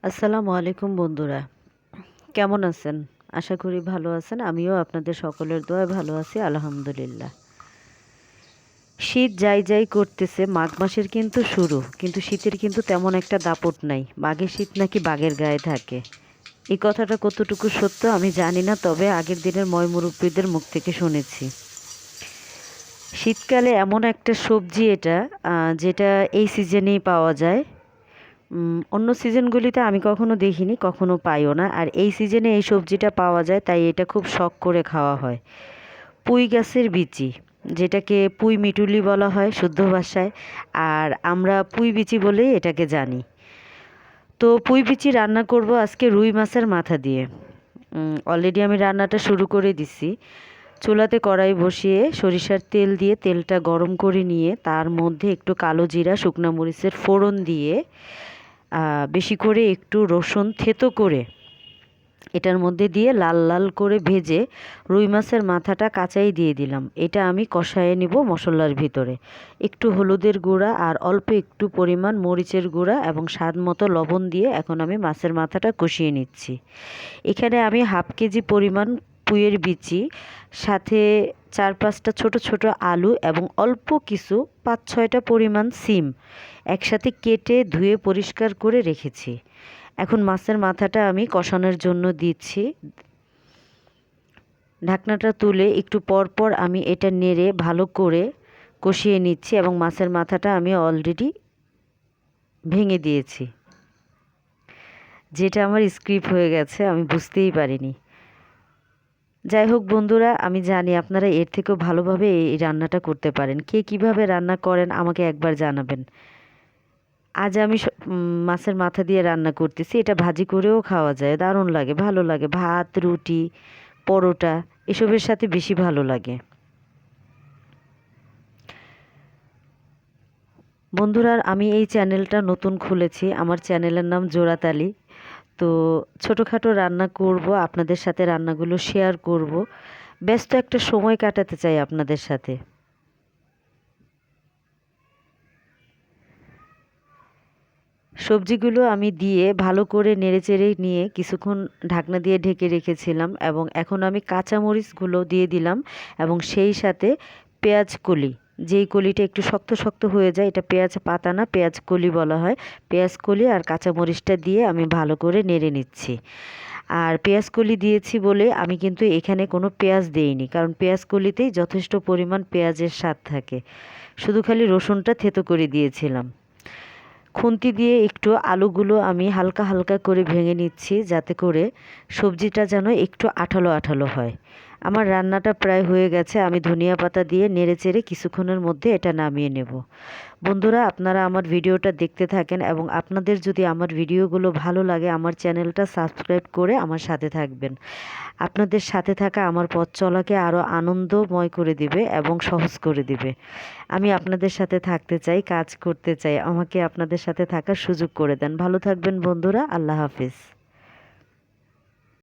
আসসালামু আলাইকুম বন্ধুরা, কেমন আছেন? আশা করি ভালো আছেন। আমিও আপনাদের সকলের দোয়ায় ভালো আছি, আলহামদুলিল্লাহ। শীত যাই যাই করতেছে, মাঘ মাসের কিন্তু শুরু, কিন্তু শীতের কিন্তু তেমন একটা দাপট নাই। মাঘের শীত নাকি বাঘের গায়ে থাকে। এই কথাটা কতটুকু সত্য আমি জানি না, তবে আগের দিনের ময়-মুরব্বিদের মুখ থেকে শুনেছি। শীতকালে এমন একটা সবজি এটা, যেটা এই সিজনেই পাওয়া যায়। অন্য সিজনগুলিতে আমি কখনো দেখিনি, কখনো পাইও না। আর এই সিজনে এই সবজিটা পাওয়া যায়, তাই এটা খুব শখ করে খাওয়া হয়। পুঁই গাছের বিচি, যেটাকে পুঁই মিটুলি বলা হয় শুদ্ধ ভাষায়, আর আমরা পুঁই বিচি বলেই এটাকে জানি। তো পুঁই বিচি রান্না করব আজকে রুই মাছের মাথা দিয়ে। অলরেডি আমি রান্নাটা শুরু করে দিছি। চুলাতে কড়াই বসিয়ে সরিষার তেল দিয়ে তেলটা গরম করে নিয়ে তার মধ্যে একটু কালো জিরা, শুকনো মরিচের ফোড়ন দিয়ে বেশি করে একটু রসুন থেতো করে এটার মধ্যে দিয়ে লাল লাল করে ভেজে রুই মাছের মাথাটা কাঁচাই দিয়ে দিলাম। এটা আমি কষায়ে নিব মশলার ভিতরে। একটু হলুদের গুঁড়া আর অল্প একটু পরিমাণ মরিচের গুঁড়া এবং স্বাদ মতো লবণ দিয়ে এখন আমি মাছের মাথাটা কষিয়ে নিচ্ছি। এখানে আমি হাফ কেজি পরিমাণ পুঁইয়ের বিচি, সাথে 4-5টা ছোট ছোট আলু এবং অল্প কিছু 5-6টা পরিমাণ সিম একসাথে কেটে ধুয়ে পরিষ্কার করে রেখেছি। এখন মাছের মাথাটা আমি কষানোর জন্য দিচ্ছি। ঢাকনাটা তুলে একটু পর পর আমি এটা নেড়ে ভালো করে কষিয়ে নিচ্ছি এবং মাছের মাথাটা আমি অলরেডি ভেঙে দিয়েছি, যেটা আমার স্কিপ হয়ে গেছে, আমি বুঝতেই পারিনি। যাই হোক বন্ধুরা, আমি জানি আপনারা এর থেকেও ভালোভাবে এই রান্নাটা করতে পারেন। কে কীভাবে রান্না করেন আমাকে একবার জানাবেন। আজ আমি মাছের মাথা দিয়ে রান্না করতেছি। এটা ভাজি করেও খাওয়া যায়, দারুণ লাগে, ভালো লাগে। ভাত, রুটি, পরোটা এসবের সাথে বেশি ভালো লাগে। বন্ধুরা, আমি এই চ্যানেলটা নতুন খুলেছি। আমার চ্যানেলের নাম জোড়াতালি। তো ছোটোখাটো রান্না করব, আপনাদের সাথে রান্নাগুলো শেয়ার করব। ব্যস্ত একটা সময় কাটাতে চাই আপনাদের সাথে। সবজিগুলো আমি দিয়ে ভালো করে নেড়েচেড়ে নিয়ে কিছুক্ষণ ঢাকনা দিয়ে ঢেকে রেখেছিলাম এবং এখন আমি কাঁচামরিচগুলো দিয়ে দিলাম এবং সেই সাথে পেঁয়াজ কলি, যেই কলিটা একটু শক্ত শক্ত হয়ে যায়, এটা পেঁয়াজ পাতা না, পেঁয়াজ কলি বলা হয়। পেঁয়াজ কলি আর কাঁচামরিচটা দিয়ে আমি ভালো করে নেড়ে নিচ্ছি। আর পেঁয়াজ কলি দিয়েছি বলে আমি কিন্তু এখানে কোনো পেঁয়াজ দেইনি, কারণ পেঁয়াজ কলিতেই যথেষ্ট পরিমাণ পেঁয়াজের স্বাদ থাকে। শুধু খালি রসুনটা থেতো করে দিয়েছিলাম। খুন্তি দিয়ে একটু আলুগুলো আমি হালকা হালকা করে ভেঙে নিচ্ছি, যাতে করে সবজিটা যেন একটু আঠালো আঠালো হয়। আমার রান্নাটা প্রায় হয়ে গেছে। আমি ধনিয়া পাতা দিয়ে নেড়েচেড়ে কিছুক্ষণের মধ্যে এটা নামিয়ে নেব। বন্ধুরা, আপনারা আমার ভিডিওটা দেখতে থাকেন এবং আপনাদের যদি আমার ভিডিওগুলো ভালো লাগে আমার চ্যানেলটা সাবস্ক্রাইব করে আমার সাথে থাকবেন। আপনাদের সাথে থাকা আমার পথ চলাকে আরও আনন্দময় করে দিবে এবং সহজ করে দিবে। আমি আপনাদের সাথে থাকতে চাই, কাজ করতে চাই। আমাকে আপনাদের সাথে থাকার সুযোগ করে দেন। ভালো থাকবেন বন্ধুরা। আল্লাহ হাফিজ।